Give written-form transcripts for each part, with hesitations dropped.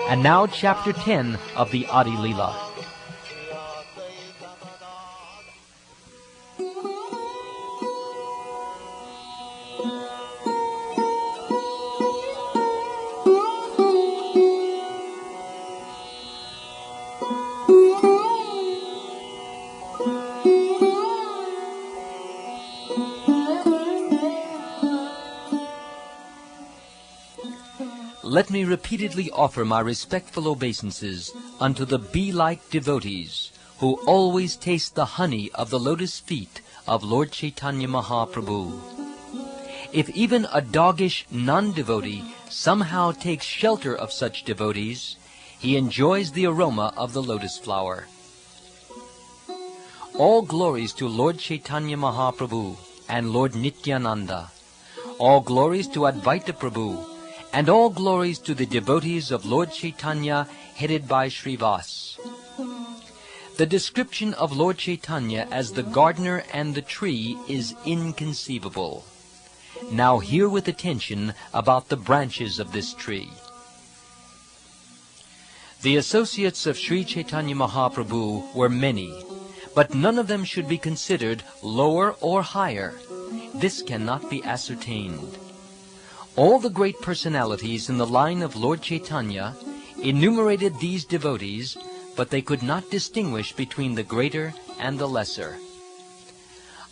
And now Chapter 10 of the Adi Leela. Let me repeatedly offer my respectful obeisances unto the bee-like devotees who always taste the honey of the lotus feet of Lord Chaitanya Mahaprabhu. If even a doggish non-devotee somehow takes shelter of such devotees, he enjoys the aroma of the lotus flower. All glories to Lord Chaitanya Mahaprabhu and Lord Nityananda. All glories to Advaita Prabhu, and all glories to the devotees of Lord Chaitanya headed by Srivas. The description of Lord Chaitanya as the gardener and the tree is inconceivable. Now hear with attention about the branches of this tree. The associates of Sri Chaitanya Mahaprabhu were many, but none of them should be considered lower or higher. This cannot be ascertained. All the great personalities in the line of Lord Chaitanya enumerated these devotees, but they could not distinguish between the greater and the lesser.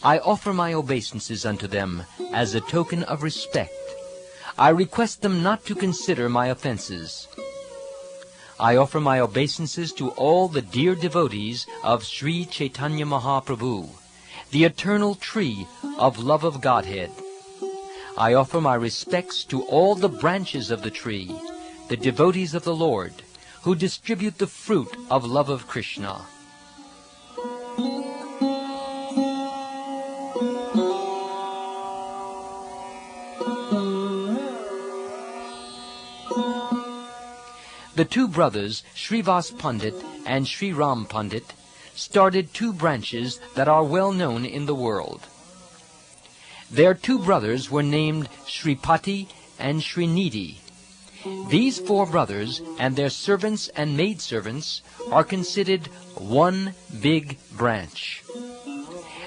I offer my obeisances unto them as a token of respect. I request them not to consider my offenses. I offer my obeisances to all the dear devotees of Sri Chaitanya Mahaprabhu, the eternal tree of love of Godhead. I offer my respects to all the branches of the tree, the devotees of the Lord, who distribute the fruit of love of Krishna. The two brothers, Srivas Pandit and Sri Ram Pandit, started two branches that are well known in the world. Their two brothers were named Sripati and Srinidhi. These four brothers and their servants and maidservants are considered one big branch.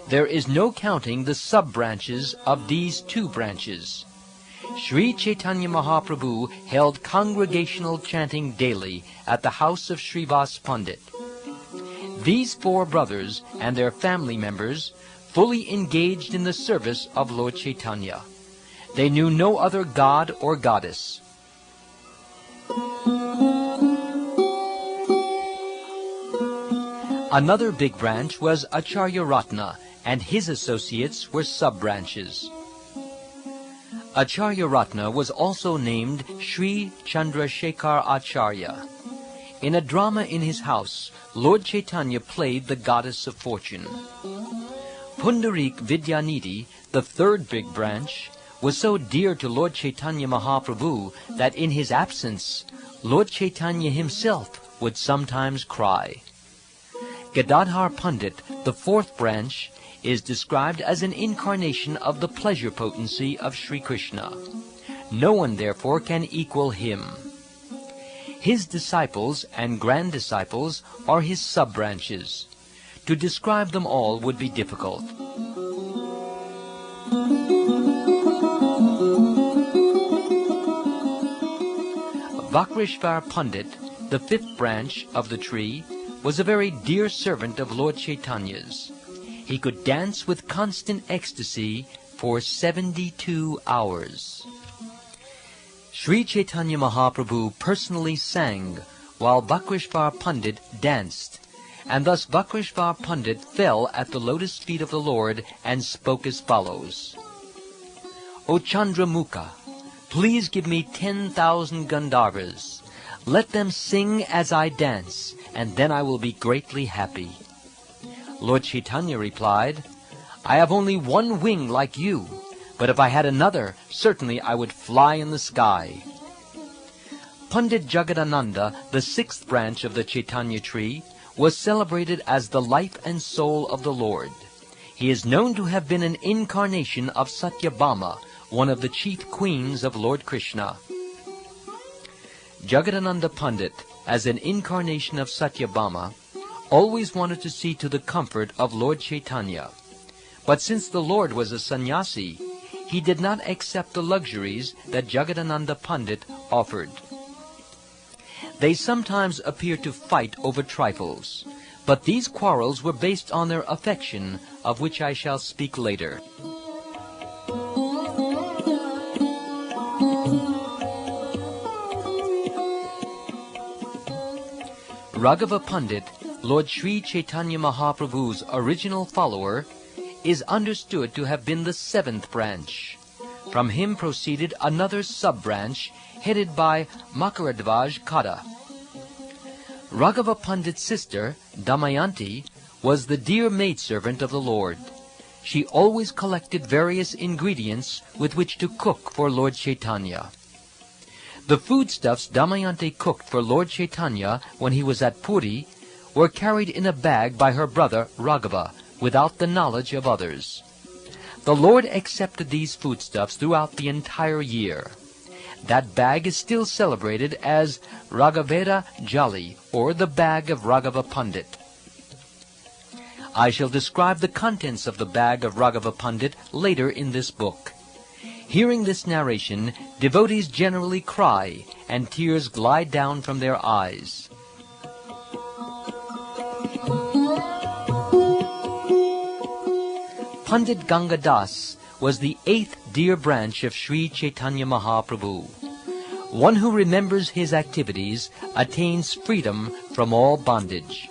There is no counting the sub-branches of these two branches. Sri Chaitanya Mahaprabhu held congregational chanting daily at the house of Srivas Pandit. These four brothers and their family members fully engaged in the service of Lord Chaitanya. They knew no other god or goddess. Another big branch was Acharya-Ratna, and his associates were sub-branches. Acharya-Ratna was also named Sri Chandrasekhar Acharya. In a drama in his house, Lord Chaitanya played the goddess of fortune. Pundarik Vidyanidhi, the third big branch, was so dear to Lord Chaitanya Mahaprabhu that in his absence, Lord Chaitanya himself would sometimes cry. Gadadhar Pandit, the fourth branch, is described as an incarnation of the pleasure potency of Sri Krishna. No one, therefore, can equal him. His disciples and grand-disciples are his sub-branches. To describe them all would be difficult. Vakreshvar Pandit, the fifth branch of the tree, was a very dear servant of Lord Chaitanya's. He could dance with constant ecstasy for 72 hours. Sri Chaitanya Mahaprabhu personally sang while Vakreshvar Pandit danced, and thus Vakreshvar Pandit fell at the lotus feet of the Lord and spoke as follows. O Chandramukha, please give me 10,000 Gandharvas. Let them sing as I dance, and then I will be greatly happy. Lord Chaitanya replied, I have only one wing like you, but if I had another, certainly I would fly in the sky. Pandit Jagadananda, the sixth branch of the Chaitanya tree, was celebrated as the life and soul of the Lord. He is known to have been an incarnation of Satyabhama, one of the chief queens of Lord Krishna. Jagadananda Pandit, as an incarnation of Satyabhama, always wanted to see to the comfort of Lord Chaitanya. But since the Lord was a sannyasi, he did not accept the luxuries that Jagadananda Pandit offered. They sometimes appeared to fight over trifles, but these quarrels were based on their affection, of which I shall speak later. Raghava Pandit, Lord Sri Chaitanya Mahaprabhu's original follower, is understood to have been the seventh branch. From him proceeded another sub-branch headed by Makaradhvaj Kada. Raghava Pandit's sister, Damayanti, was the dear maidservant of the Lord. She always collected various ingredients with which to cook for Lord Chaitanya. The foodstuffs Damayanti cooked for Lord Chaitanya when he was at Puri were carried in a bag by her brother Raghava, without the knowledge of others. The Lord accepted these foodstuffs throughout the entire year. That bag is still celebrated as Raghaveda Jali, or the bag of Raghava Pandit. I shall describe the contents of the bag of Raghava Pandit later in this book. Hearing this narration, devotees generally cry, and tears glide down from their eyes. Pandit Gangadas was the eighth dear branch of Sri Chaitanya Mahaprabhu. One who remembers his activities attains freedom from all bondage.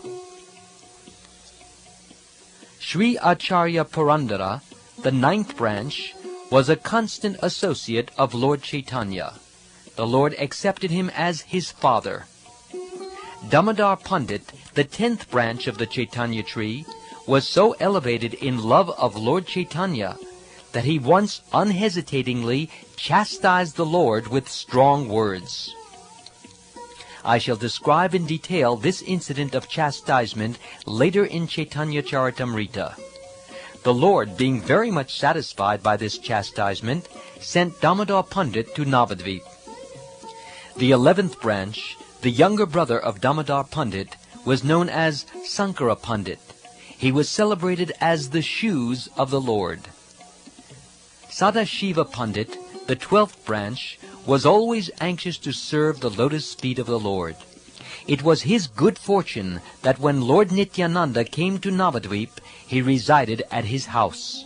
Sri Acharya Purandara, the ninth branch, was a constant associate of Lord Chaitanya. The Lord accepted him as his father. Damodar Pandit, the 10th branch of the Chaitanya tree, was so elevated in love of Lord Chaitanya that he once unhesitatingly chastised the Lord with strong words. I shall describe in detail this incident of chastisement later in Caitanya-caritamrta. The Lord, being very much satisfied by this chastisement, sent Damodar Pandit to Navadvip. The 11th branch, the younger brother of Damodar Pandit, was known as Sankara Pandit. He was celebrated as the shoes of the Lord. Sadashiva Pandit, the 12th branch, was always anxious to serve the lotus feet of the Lord. It was his good fortune that when Lord Nityananda came to Navadvip, he resided at his house.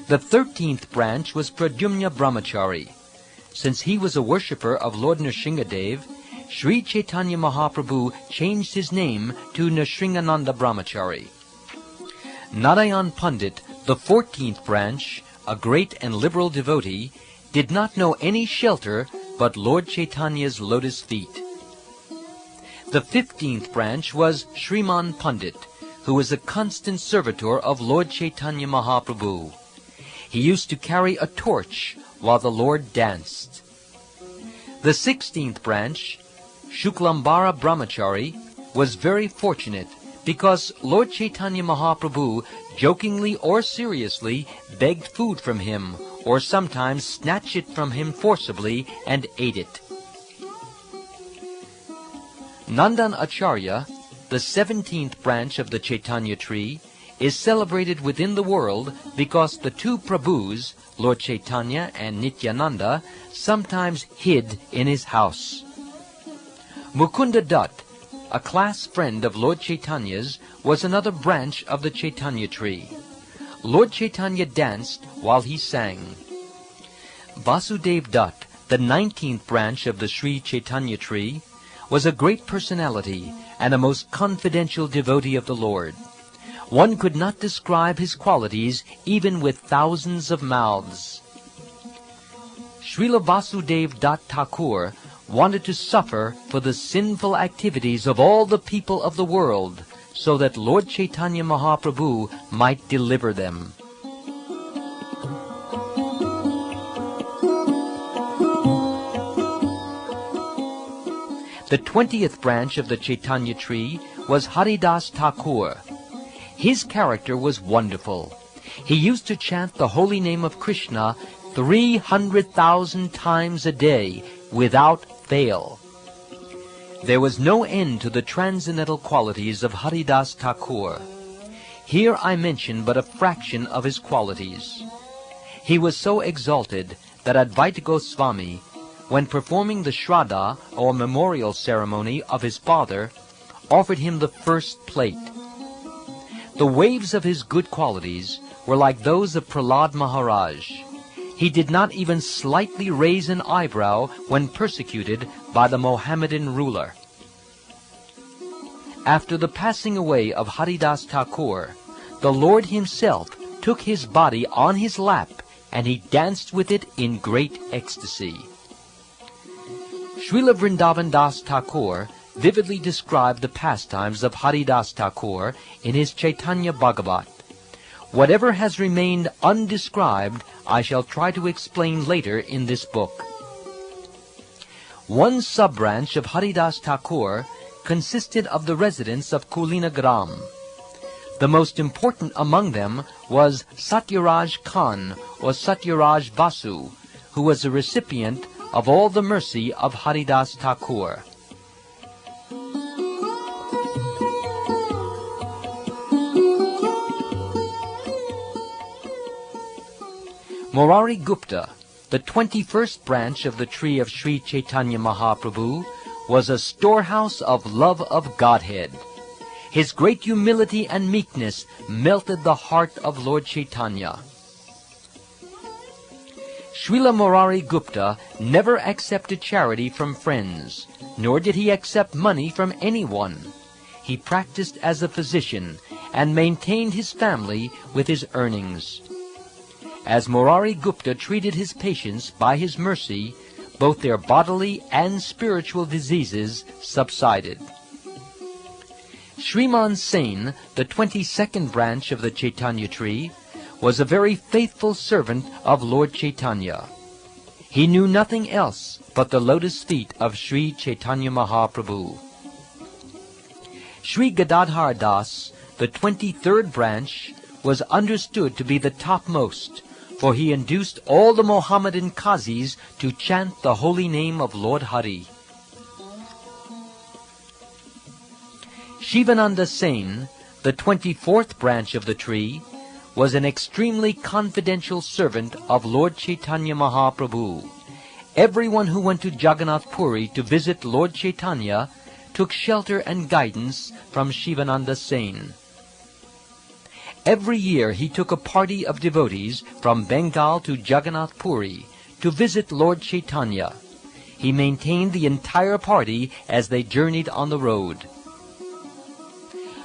The 13th branch was Pradyumna Brahmachari. Since he was a worshipper of Lord Nrsingadev, Sri Chaitanya Mahaprabhu changed his name to Nrsingananda Brahmachari. Narayan Pandit, the 14th branch, a great and liberal devotee, did not know any shelter but Lord Chaitanya's lotus feet. The 15th branch was Shriman Pandit, who was a constant servitor of Lord Chaitanya Mahaprabhu. He used to carry a torch while the Lord danced. The 16th branch, Shuklambara Brahmachari, was very fortunate because Lord Chaitanya Mahaprabhu jokingly or seriously begged food from him, or sometimes snatched it from him forcibly and ate it. Nandan Acharya, the 17th branch of the Chaitanya tree, is celebrated within the world because the two Prabhus, Lord Chaitanya and Nityananda, sometimes hid in his house. Mukunda Dutt, a class friend of Lord Chaitanya's, was another branch of the Chaitanya tree. Lord Chaitanya danced while he sang. Vasudev Dutt, the 19th branch of the Sri Chaitanya tree, was a great personality and a most confidential devotee of the Lord. One could not describe his qualities even with thousands of mouths. Srila Vasudev Dutt Thakur wanted to suffer for the sinful activities of all the people of the world, so that Lord Chaitanya Mahaprabhu might deliver them. The 20th branch of the Chaitanya tree was Haridas Thakur. His character was wonderful. He used to chant the holy name of Krishna 300,000 times a day without fail. There was no end to the transcendental qualities of Haridas Thakur. Here I mention but a fraction of his qualities. He was so exalted that Advaita Goswami, when performing the Shraddha or memorial ceremony of his father, offered him the first plate. The waves of his good qualities were like those of Prahlad Maharaj. He did not even slightly raise an eyebrow when persecuted by the Mohammedan ruler. After the passing away of Haridas Thakur, the Lord himself took his body on his lap and he danced with it in great ecstasy. Srila Vrindavan Das Thakur vividly described the pastimes of Haridas Thakur in his Chaitanya Bhagavat. Whatever has remained undescribed, I shall try to explain later in this book. One sub-branch of Haridas Thakur consisted of the residents of Kulinagram. The most important among them was Satyaraj Khan or Satyaraj Vasu, who was a recipient of all the mercy of Haridas Thakur. Murari Gupta, the 21st branch of the tree of Sri Chaitanya Mahaprabhu, was a storehouse of love of Godhead. His great humility and meekness melted the heart of Lord Chaitanya. Srila Murari Gupta never accepted charity from friends, nor did he accept money from anyone. He practiced as a physician and maintained his family with his earnings. As Murari Gupta treated his patients by his mercy, both their bodily and spiritual diseases subsided. Shriman Sain, the 22nd branch of the Chaitanya tree, was a very faithful servant of Lord Chaitanya. He knew nothing else but the lotus feet of Sri Chaitanya Mahaprabhu. Sri Gadadhar Das, the 23rd branch, was understood to be the topmost, for he induced all the Mohammedan Qazis to chant the holy name of Lord Hari. Shivananda Sain, the 24th branch of the tree, was an extremely confidential servant of Lord Chaitanya Mahaprabhu. Everyone who went to Jagannath Puri to visit Lord Chaitanya took shelter and guidance from Shivananda Sain. Every year he took a party of devotees from Bengal to Jagannath Puri to visit Lord Chaitanya. He maintained the entire party as they journeyed on the road.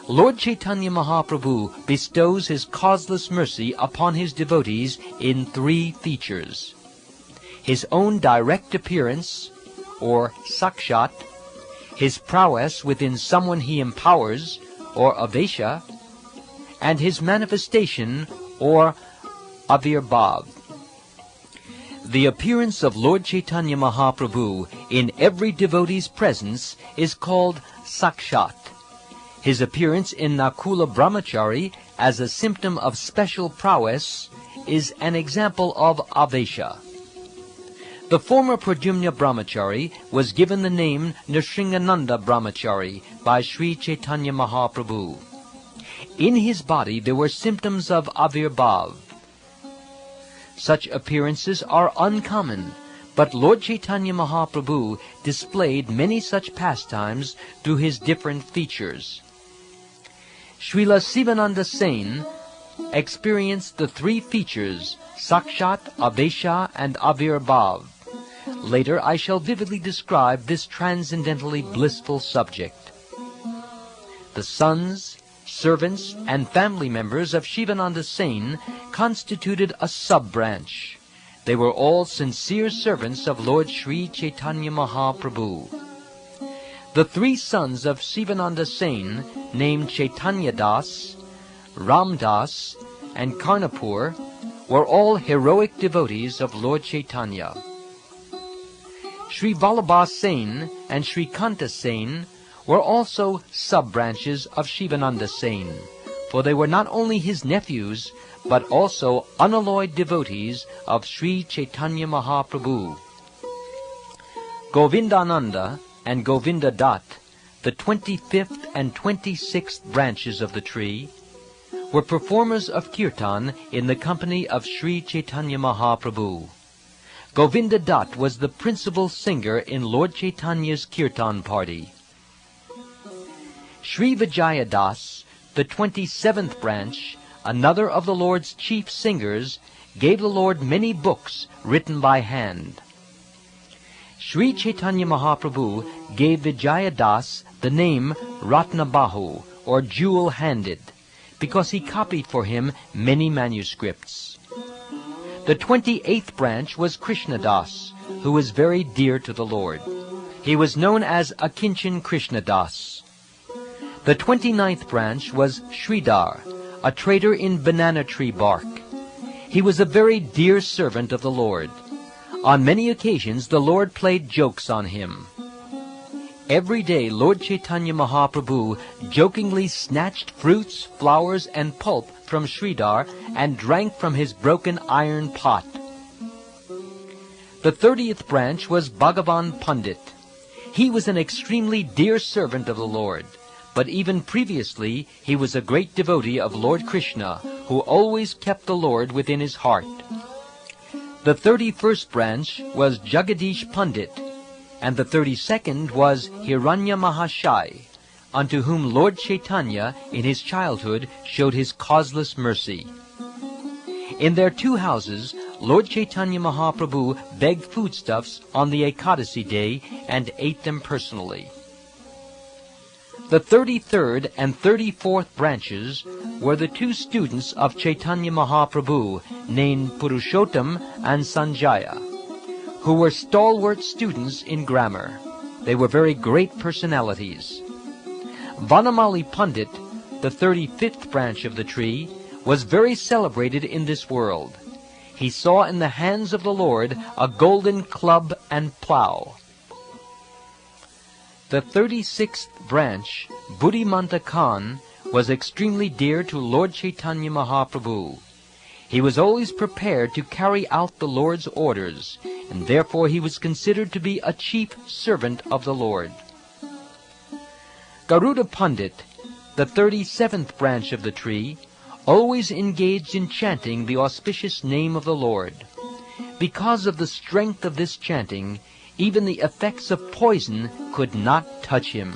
Lord Chaitanya Mahaprabhu bestows his causeless mercy upon his devotees in 3 features: his own direct appearance, or sakshat, his prowess within someone he empowers, or avesha, and his manifestation, or avirbhav. The appearance of Lord Chaitanya Mahaprabhu in every devotee's presence is called sakshat. His appearance in Nakula Brahmachari as a symptom of special prowess is an example of avesha. The former Pradyumna Brahmachari was given the name Nrsingananda Brahmachari by Sri Chaitanya Mahaprabhu. In his body there were symptoms of avirbhav. Such appearances are uncommon, but Lord Chaitanya Mahaprabhu displayed many such pastimes through his different features. Srila Sivananda Sain experienced the 3 features, sakshat, avesha, and avirbhav. Later I shall vividly describe this transcendently blissful subject. The sons, servants, and family members of Shivananda Sain constituted a sub-branch. They were all sincere servants of Lord Sri Chaitanya Mahaprabhu. The 3 sons of Sivananda Sain, named Chaitanya Das, Ram Das, and Karnapur, were all heroic devotees of Lord Chaitanya. Sri Vallabha Sain and Sri Kanta Sain were also sub-branches of Shivananda Sain, for they were not only his nephews, but also unalloyed devotees of Sri Chaitanya Mahaprabhu. Govindananda and Govindadat, the 25th and 26th branches of the tree, were performers of kirtan in the company of Sri Chaitanya Mahaprabhu. Govindadat was the principal singer in Lord Chaitanya's kirtan party. Sri Vijayadas, the 27th branch, another of the Lord's chief singers, gave the Lord many books written by hand. Sri Chaitanya Mahaprabhu gave Vijayadas the name Ratnabahu, or jewel-handed, because he copied for him many manuscripts. The 28th branch was Krishnadas, who was very dear to the Lord. He was known as Akinchan Krishnadas. The 29th branch was Sridhar, a trader in banana tree bark. He was a very dear servant of the Lord. On many occasions the Lord played jokes on him. Every day Lord Chaitanya Mahaprabhu jokingly snatched fruits, flowers, and pulp from Sridhar and drank from his broken iron pot. The 30th branch was Bhagavan Pandit. He was an extremely dear servant of the Lord, but even previously he was a great devotee of Lord Krishna, who always kept the Lord within his heart. The 31st branch was Jagadish Pandit, and the 32nd was Hiranya Mahashai, unto whom Lord Chaitanya in his childhood showed his causeless mercy. In their two houses, Lord Chaitanya Mahaprabhu begged foodstuffs on the Ekadasi day and ate them personally. The 33rd and 34th branches were the two students of Chaitanya Mahaprabhu, named Purushottam and Sanjaya, who were stalwart students in grammar. They were very great personalities. Vanamali Pandit, the 35th branch of the tree, was very celebrated in this world. He saw in the hands of the Lord a golden club and plough. The 36th branch, Buddhimanta Khan, was extremely dear to Lord Chaitanya Mahaprabhu. He was always prepared to carry out the Lord's orders, and therefore he was considered to be a chief servant of the Lord. Garuda Pandit, the 37th branch of the tree, always engaged in chanting the auspicious name of the Lord. Because of the strength of this chanting, even the effects of poison could not touch him.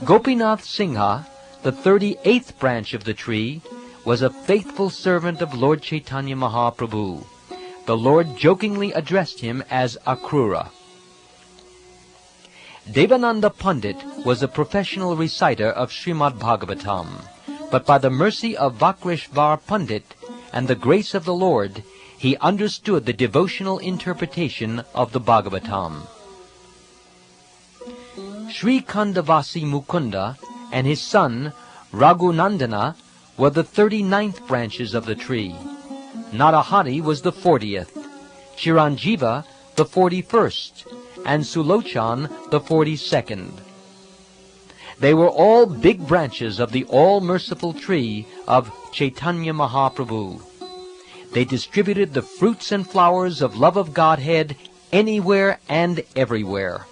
Gopinath Singha, the 38th branch of the tree, was a faithful servant of Lord Chaitanya Mahaprabhu. The Lord jokingly addressed him as Akrura. Devananda Pandit was a professional reciter of Srimad Bhagavatam, but by the mercy of Vakreshvar Pandit and the grace of the Lord, he understood the devotional interpretation of the Bhagavatam. Sri Kandavasi Mukunda and his son Raghunandana were the 39th branches of the tree. Narahari was the 40th, Chiranjiva the 41st, and Sulochan the 42nd. They were all big branches of the all-merciful tree of Chaitanya Mahaprabhu. They distributed the fruits and flowers of love of Godhead anywhere and everywhere.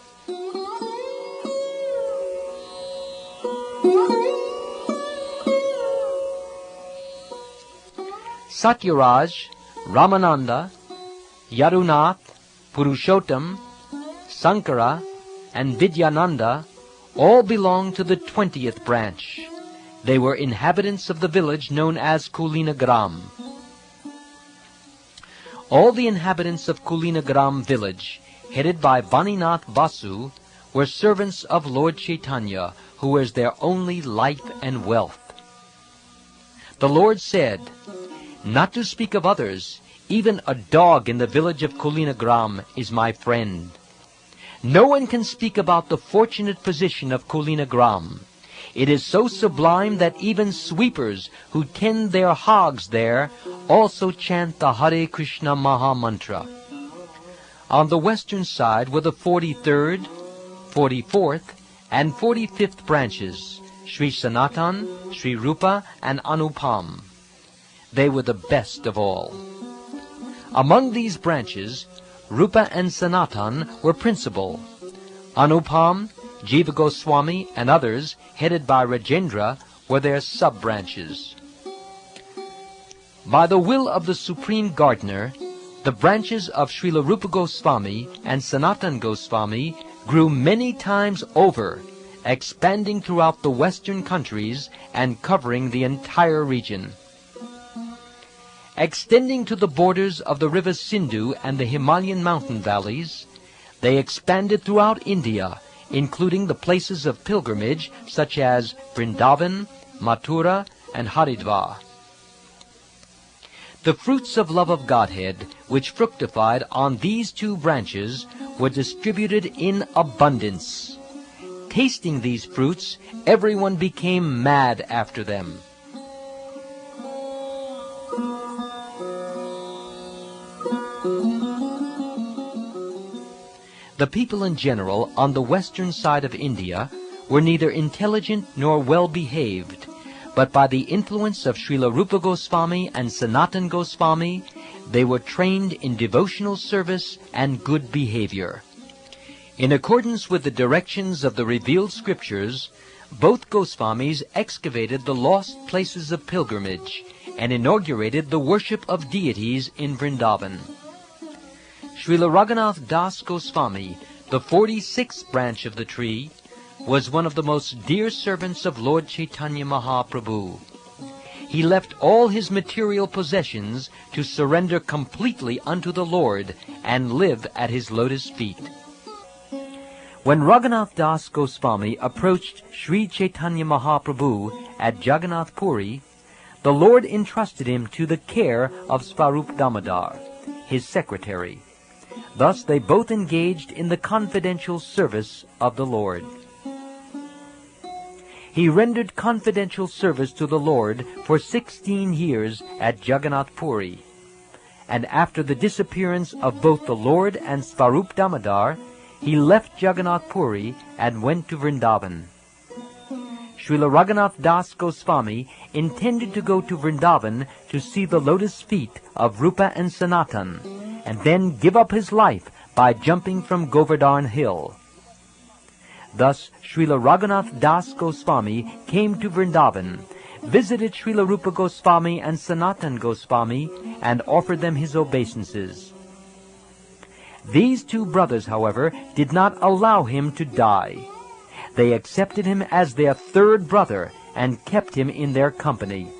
Satyaraj, Ramananda, Yadunath, Purushottam, Sankara, and Vidyananda all belonged to the 20th branch. They were inhabitants of the village known as Kulinagram. All the inhabitants of Kulinagram village, headed by Vaninath Basu, were servants of Lord Chaitanya, who was their only life and wealth. The Lord said, "Not to speak of others, even a dog in the village of Kulinagram is my friend." No one can speak about the fortunate position of Kulinagram. It is so sublime that even sweepers who tend their hogs there also chant the Hare Krishna Maha Mantra. On the western side were the 43rd, 44th, and 45th branches, Sri Sanatan, Sri Rupa, and Anupam. They were the best of all. Among these branches, Rupa and Sanatan were principal. Anupam, Jiva Goswami, and others, headed by Rajendra, were their sub-branches. By the will of the Supreme Gardener, the branches of Srila Rupa Goswami and Sanatan Goswami grew many times over, expanding throughout the western countries and covering the entire region. Extending to the borders of the river Sindhu and the Himalayan mountain valleys, they expanded throughout India, including the places of pilgrimage such as Vrindavan, Mathura, and Haridwar. The fruits of love of Godhead, which fructified on these two branches, were distributed in abundance. Tasting these fruits, everyone became mad after them. The people in general on the western side of India were neither intelligent nor well-behaved, but by the influence of Srila Rupa Goswami and Sanatan Goswami, they were trained in devotional service and good behavior. In accordance with the directions of the revealed scriptures, both Goswamis excavated the lost places of pilgrimage and inaugurated the worship of deities in Vrindavan. Srila Raghunath Das Goswami, the 46th branch of the tree, was one of the most dear servants of Lord Chaitanya Mahaprabhu. He left all his material possessions to surrender completely unto the Lord and live at his lotus feet. When Raghunath Das Goswami approached Sri Chaitanya Mahaprabhu at Jagannath Puri, the Lord entrusted him to the care of Svarup Damodar, his secretary. Thus they both engaged in the confidential service of the Lord. He rendered confidential service to the Lord for 16 years at Jagannath Puri, and after the disappearance of both the Lord and Svarup Damodar, he left Jagannath Puri and went to Vrindavan. Srila Raghunath Das Goswami intended to go to Vrindavan to see the lotus feet of Rupa and Sanatan, and then give up his life by jumping from Govardhan Hill. Thus, Srila Raghunath Das Goswami came to Vrindavan, visited Srila Rupa Goswami and Sanatan Goswami, and offered them his obeisances. These two brothers, however, did not allow him to die. They accepted him as their third brother and kept him in their company.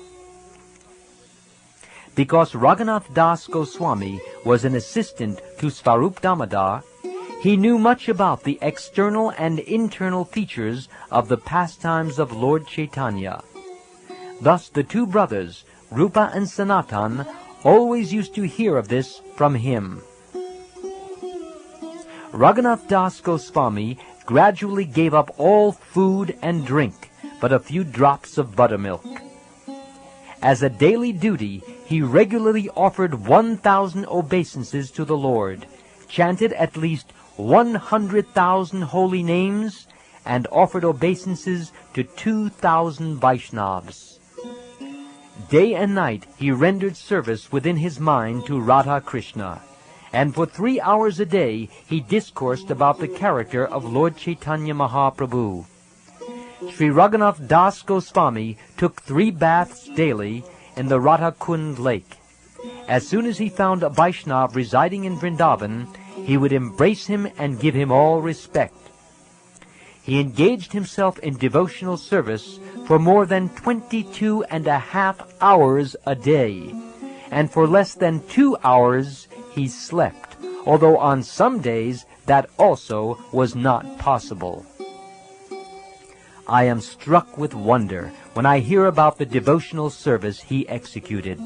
Because Raghunath Das Goswami was an assistant to Svarup Damodar, he knew much about the external and internal features of the pastimes of Lord Chaitanya. Thus the two brothers, Rupa and Sanatan, always used to hear of this from him. Raghunath Das Goswami gradually gave up all food and drink, but a few drops of buttermilk. As a daily duty, he regularly offered 1,000 obeisances to the Lord, chanted at least 100,000 holy names, and offered obeisances to 2,000 Vaishnavas. Day and night he rendered service within his mind to Radha Krishna, and for 3 hours a day he discoursed about the character of Lord Chaitanya Mahaprabhu. Sri Raghunath Das Goswami took 3 baths daily in the Radha Kund lake. As soon as he found a Vaishnav residing in Vrindavan, he would embrace him and give him all respect. He engaged himself in devotional service for more than 22.5 hours a day, and for less than 2 hours he slept, although on some days that also was not possible. I am struck with wonder when I hear about the devotional service he executed.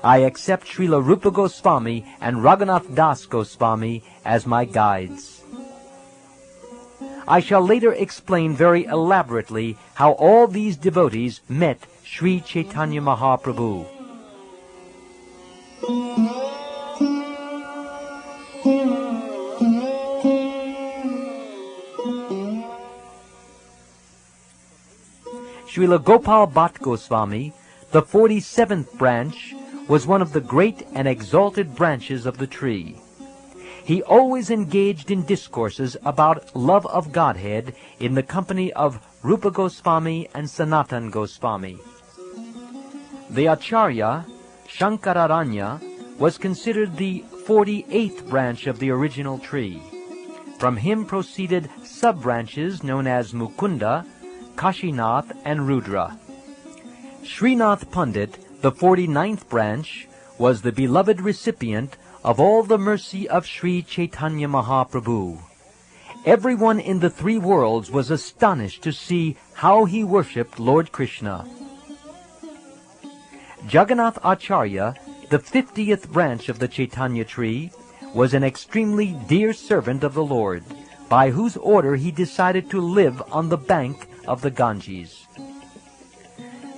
I accept Srila Rupa Goswami and Raghunath Das Goswami as my guides. I shall later explain very elaborately how all these devotees met Sri Chaitanya Mahaprabhu. Srila Gopal Bhatt Goswami, the 47th branch, was one of the great and exalted branches of the tree. He always engaged in discourses about love of Godhead in the company of Rupa Goswami and Sanatan Goswami. The Acharya, Shankararanya, was considered the 48th branch of the original tree. From him proceeded sub-branches known as Mukunda, Kashinath, and Rudra. Srinath Pandit, the 49th branch, was the beloved recipient of all the mercy of Sri Chaitanya Mahaprabhu. Everyone in the three worlds was astonished to see how he worshipped Lord Krishna. Jagannath Acharya, the 50th branch of the Chaitanya tree, was an extremely dear servant of the Lord, by whose order he decided to live on the bank of the Ganges.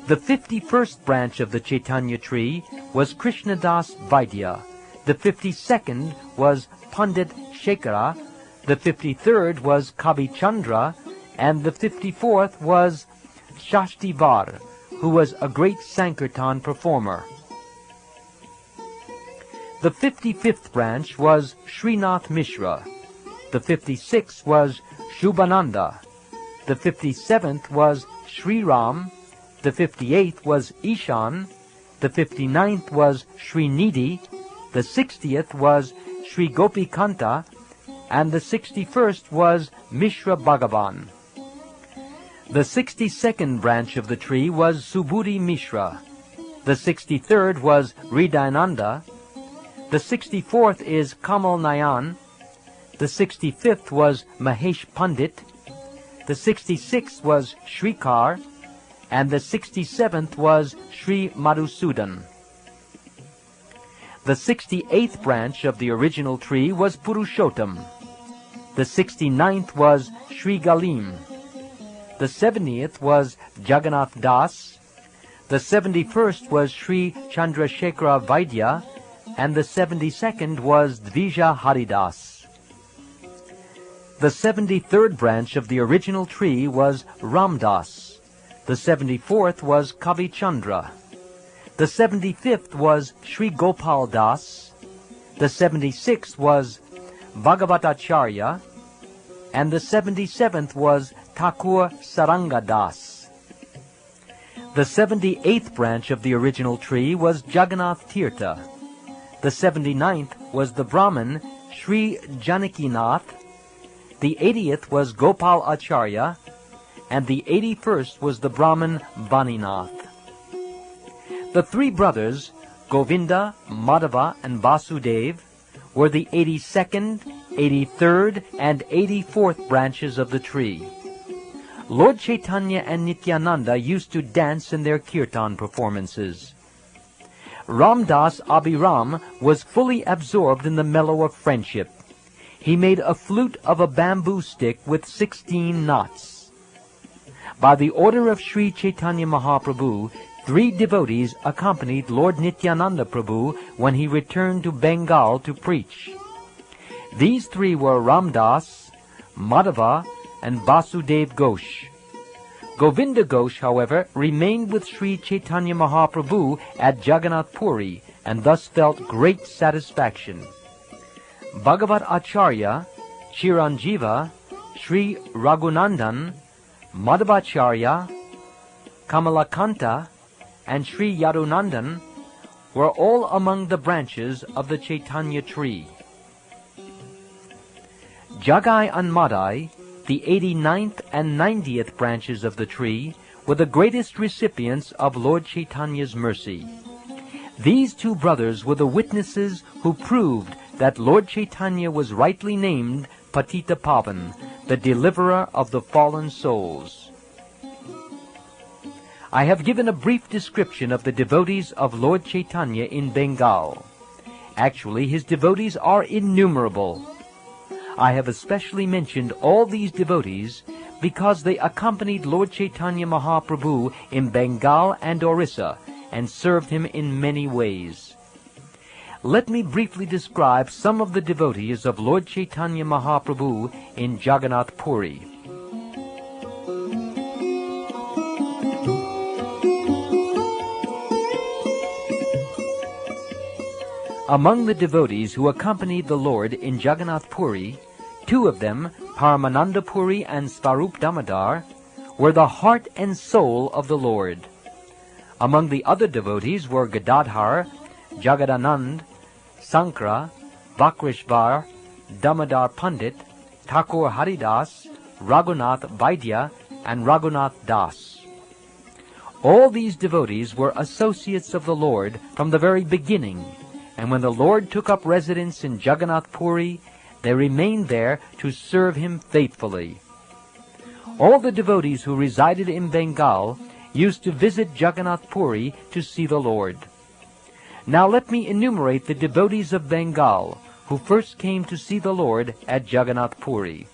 The 51st branch of the Chaitanya tree was Krishnadas Vaidya, the 52nd was Pandit Shekhara, the 53rd was Kavi Chandra, and the 54th was Shashtivar, who was a great Sankirtan performer. The 55th branch was Srinath Mishra. The 56th was Shubhananda. The 57th was Sri Ram. The 58th was Ishan. The 59th was Sri Nidhi. The 60th was Sri Gopikanta. And the 61st was Mishra Bhagavan. The 62nd branch of the tree was Subhuti Mishra. The 63rd was Hridayananda. The 64th is Kamal Nayan. The 65th was Mahesh Pandit. The 66th was Shrikar. And the 67th was Sri Madhusudan. The 68th branch of the original tree was Purushottam. The 69th was Sri Galim. The 70th was Jagannath Das. The 71st was Sri Chandrasekhara Vaidya. And the 72nd was Dvija Haridas. The 73rd branch of the original tree was Ramdas. The 74th was Kavi Chandra. The 75th was Sri Gopal Das. The 76th was Bhagavatacharya. And the 77th was Thakur Saranga Das. The 78th branch of the original tree was Jagannath Tirtha. The 79th was the Brahmin Sri Janakinath. The 80th was Gopal Acharya. And the 81st was the Brahmin Vaninath. The three brothers, Govinda, Madhava, and Vasudev, were the 82nd, 83rd, and 84th branches of the tree. Lord Chaitanya and Nityananda used to dance in their kirtan performances. Ramdas Abhiram was fully absorbed in the mellow of friendship. He made a flute of a bamboo stick with 16 knots. By the order of Sri Chaitanya Mahaprabhu, 3 devotees accompanied Lord Nityananda Prabhu when he returned to Bengal to preach. These 3 were Ramdas, Madhava, and Vasudev Ghosh. Govinda Ghosh, however, remained with Sri Chaitanya Mahaprabhu at Jagannath Puri and thus felt great satisfaction. Bhagavat Acharya, Chiranjiva, Sri Raghunandan, Madhavacharya, Kamalakanta, and Sri Yadunandan were all among the branches of the Chaitanya tree. Jagai and Madai, the 89th and 90th branches of the tree, were the greatest recipients of Lord Chaitanya's mercy. These 2 brothers were the witnesses who proved that Lord Chaitanya was rightly named Patita Pavan, the deliverer of the fallen souls. I have given a brief description of the devotees of Lord Chaitanya in Bengal. Actually, his devotees are innumerable. I have especially mentioned all these devotees because they accompanied Lord Chaitanya Mahaprabhu in Bengal and Orissa and served him in many ways. Let me briefly describe some of the devotees of Lord Chaitanya Mahaprabhu in Jagannath Puri. Among the devotees who accompanied the Lord in Jagannath Puri, two of them, Paramananda Puri and Svarup Damodar, were the heart and soul of the Lord. Among the other devotees were Gadadhar, Jagadanand, Sankra, Vakrishvar, Damodar Pandit, Thakur Haridas, Raghunath Vaidya, and Raghunath Das. All these devotees were associates of the Lord from the very beginning, and when the Lord took up residence in Jagannath Puri, they remained there to serve him faithfully. All the devotees who resided in Bengal used to visit Jagannath Puri to see the Lord. Now let me enumerate the devotees of Bengal who first came to see the Lord at Jagannath Puri.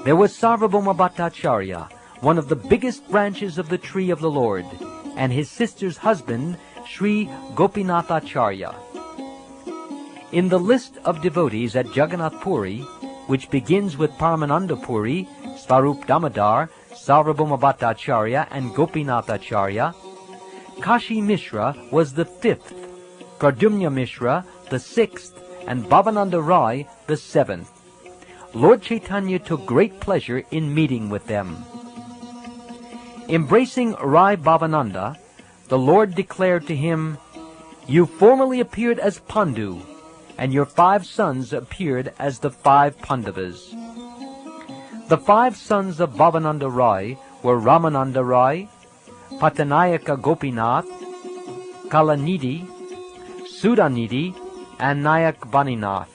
There was Sarvabhauma Bhattacharya, one of the biggest branches of the tree of the Lord, and his sister's husband, Sri Gopinathacharya. In the list of devotees at Jagannath Puri, which begins with Paramananda Puri, Svarup Damodar, Sarvabhauma Bhattacharya, and Gopinathacharya, Kashi Mishra was the fifth, Pradyumna Mishra the sixth, and Bhavananda Rai the seventh. Lord Chaitanya took great pleasure in meeting with them. Embracing Rai Bhavananda, the Lord declared to him, "You formerly appeared as Pandu, and your 5 sons appeared as the 5 Pandavas." The 5 sons of Bhavananda Rai were Ramananda Rai, Patanayaka Gopinath, Kalanidhi, Sudanidhi, and Nayak Baninath.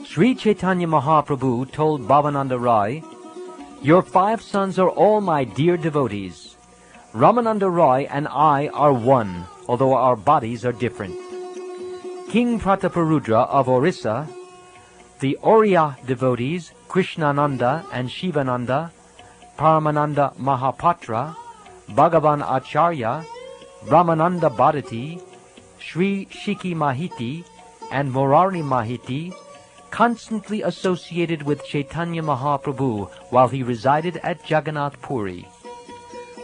Sri Chaitanya Mahaprabhu told Bhavananda Rai, "Your 5 sons are all my dear devotees. Ramananda Rai and I are one, although our bodies are different." King Prataparudra of Orissa, the Oriya devotees, Krishnananda and Shivananda, Paramananda Mahapatra, Bhagavan Acharya, Brahmananda Bharati, Sri Shiki Mahiti, and Murari Mahiti, constantly associated with Chaitanya Mahaprabhu while he resided at Jagannath Puri.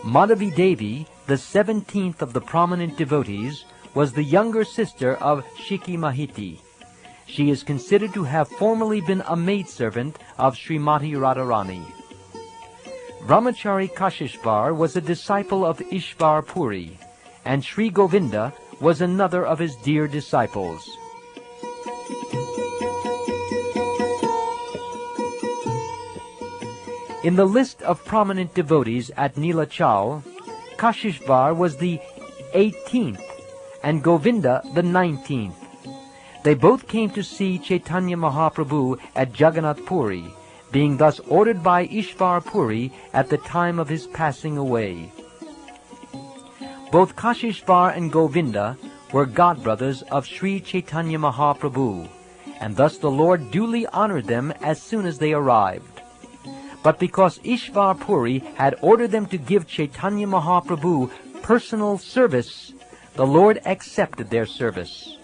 Madhavi Devi, the 17th of the prominent devotees, was the younger sister of Shiki Mahiti. She is considered to have formerly been a maidservant of Srimati Radharani. Brahmachari Kashishvar was a disciple of Ishvar Puri, and Sri Govinda was another of his dear disciples. In the list of prominent devotees at Nilachal, Kashishvar was the 18th and Govinda the 19th. They both came to see Chaitanya Mahaprabhu at Jagannath Puri, being thus ordered by Ishvar Puri at the time of his passing away. Both Kashishvar and Govinda were godbrothers of Sri Chaitanya Mahaprabhu, and thus the Lord duly honored them as soon as they arrived. But because Ishvar Puri had ordered them to give Chaitanya Mahaprabhu personal service, the Lord accepted their service.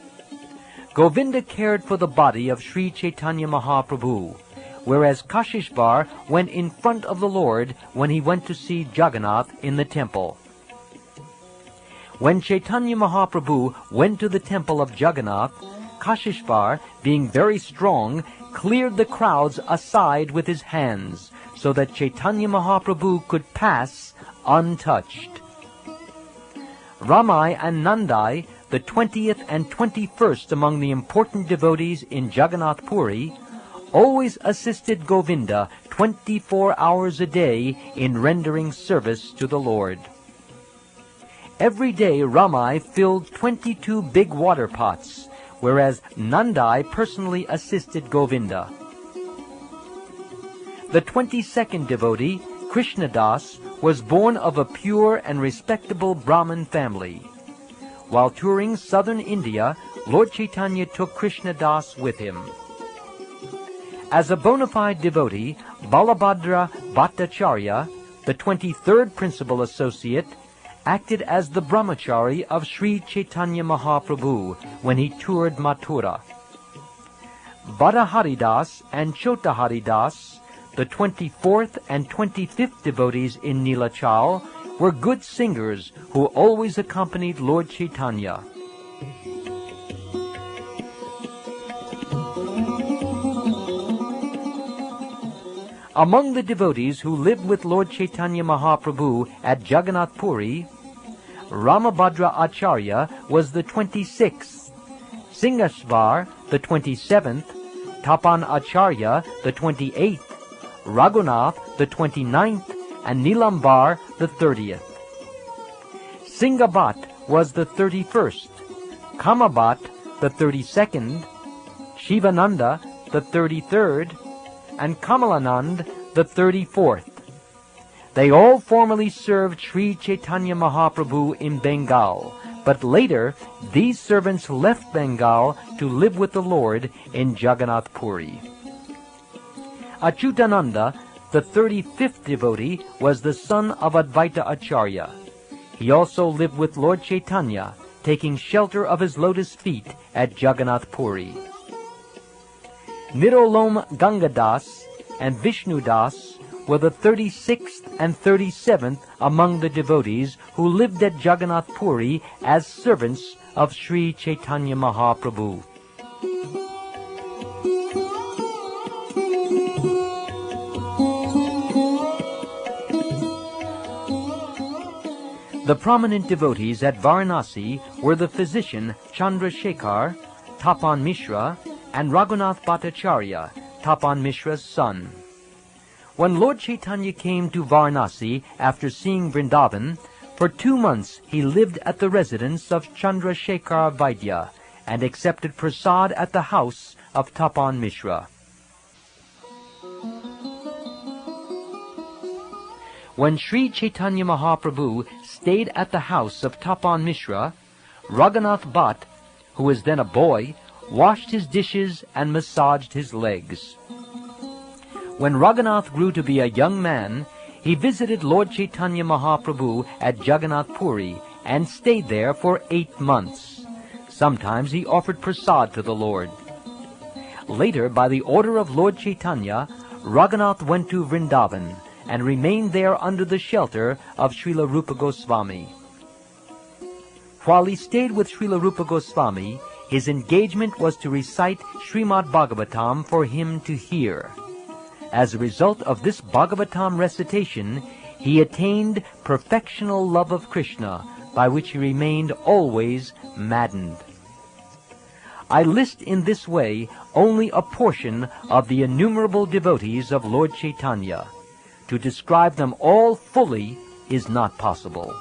Govinda cared for the body of Sri Chaitanya Mahaprabhu, whereas Kashishvar went in front of the Lord when he went to see Jagannath in the temple. When Chaitanya Mahaprabhu went to the temple of Jagannath, Kashishvar, being very strong, cleared the crowds aside with his hands, so that Chaitanya Mahaprabhu could pass untouched. Ramai and Nandai, the 20th and 21st among the important devotees in Jagannath Puri, always assisted Govinda 24 hours a day in rendering service to the Lord. Every day Ramai filled 22 big water pots, whereas Nandai personally assisted Govinda. The 22nd devotee, Krishnadas, was born of a pure and respectable Brahmin family. While touring southern India, Lord Chaitanya took Krishnadas with him. As a bona fide devotee, Balabhadra Bhattacharya, the 23rd principal associate, acted as the brahmachari of Sri Chaitanya Mahaprabhu when he toured Mathura. Bada Haridas and Chota Haridas, the 24th and 25th devotees in Nilachal, were good singers who always accompanied Lord Chaitanya. Among the devotees who lived with Lord Chaitanya Mahaprabhu at Jagannath Puri, Ramabhadra Acharya was the 26th, Singasvar the 27th, Tapan Acharya the 28th, Raghunath the 29th, and Nilambar the 30th. Singhabhat was the 31st, Kamabhat the 32nd, Shivananda the 33rd, and Kamalanand the 34th. They all formerly served Sri Chaitanya Mahaprabhu in Bengal, but later these servants left Bengal to live with the Lord in Jagannath Puri. Achyutananda, the 35th devotee, was the son of Advaita Acharya. He also lived with Lord Chaitanya, taking shelter of his lotus feet at Jagannath Puri. Nirolom Gangadas and Vishnudas were the 36th and 37th among the devotees who lived at Jagannath Puri as servants of Sri Chaitanya Mahaprabhu. The prominent devotees at Varanasi were the physician Chandrasekhar, Tapan Mishra, and Raghunath Bhattacharya, Tapan Mishra's son. When Lord Chaitanya came to Varanasi after seeing Vrindavan, for 2 months he lived at the residence of Chandrasekhar Vaidya and accepted prasad at the house of Tapan Mishra. When Sri Chaitanya Mahaprabhu stayed at the house of Tapan Mishra, Raghunath Bhatt, who was then a boy, washed his dishes and massaged his legs. When Raghunath grew to be a young man, he visited Lord Chaitanya Mahaprabhu at Jagannath Puri and stayed there for 8 months. Sometimes he offered prasad to the Lord. Later, by the order of Lord Chaitanya, Raghunath went to Vrindavan and remained there under the shelter of Srila Rupa Goswami. While he stayed with Srila Rupa Goswami, his engagement was to recite Srimad Bhagavatam for him to hear. As a result of this Bhagavatam recitation, he attained perfectional love of Krishna, by which he remained always maddened. I list in this way only a portion of the innumerable devotees of Lord Chaitanya. To describe them all fully is not possible.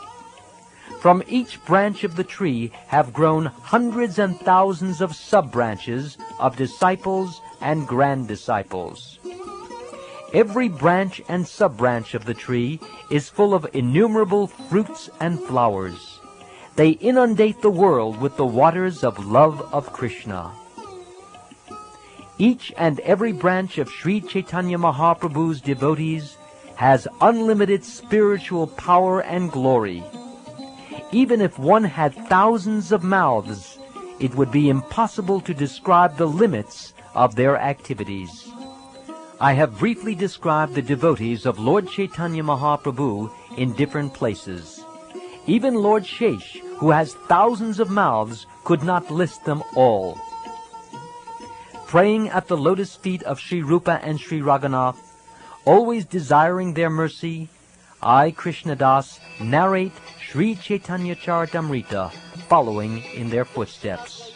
From each branch of the tree have grown hundreds and thousands of sub-branches of disciples and grand-disciples. Every branch and sub-branch of the tree is full of innumerable fruits and flowers. They inundate the world with the waters of love of Krishna. Each and every branch of Sri Chaitanya Mahaprabhu's devotees has unlimited spiritual power and glory. Even if one had thousands of mouths, it would be impossible to describe the limits of their activities. I have briefly described the devotees of Lord Chaitanya Mahaprabhu in different places. Even Lord Shesh, who has thousands of mouths, could not list them all. Praying at the lotus feet of Sri Rupa and Sri Raghunath, always desiring their mercy, I, Krishnadas, narrate Sri Caitanya-caritamrta, following in their footsteps.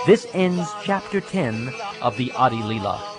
This ends chapter 10 of the Adi Leela.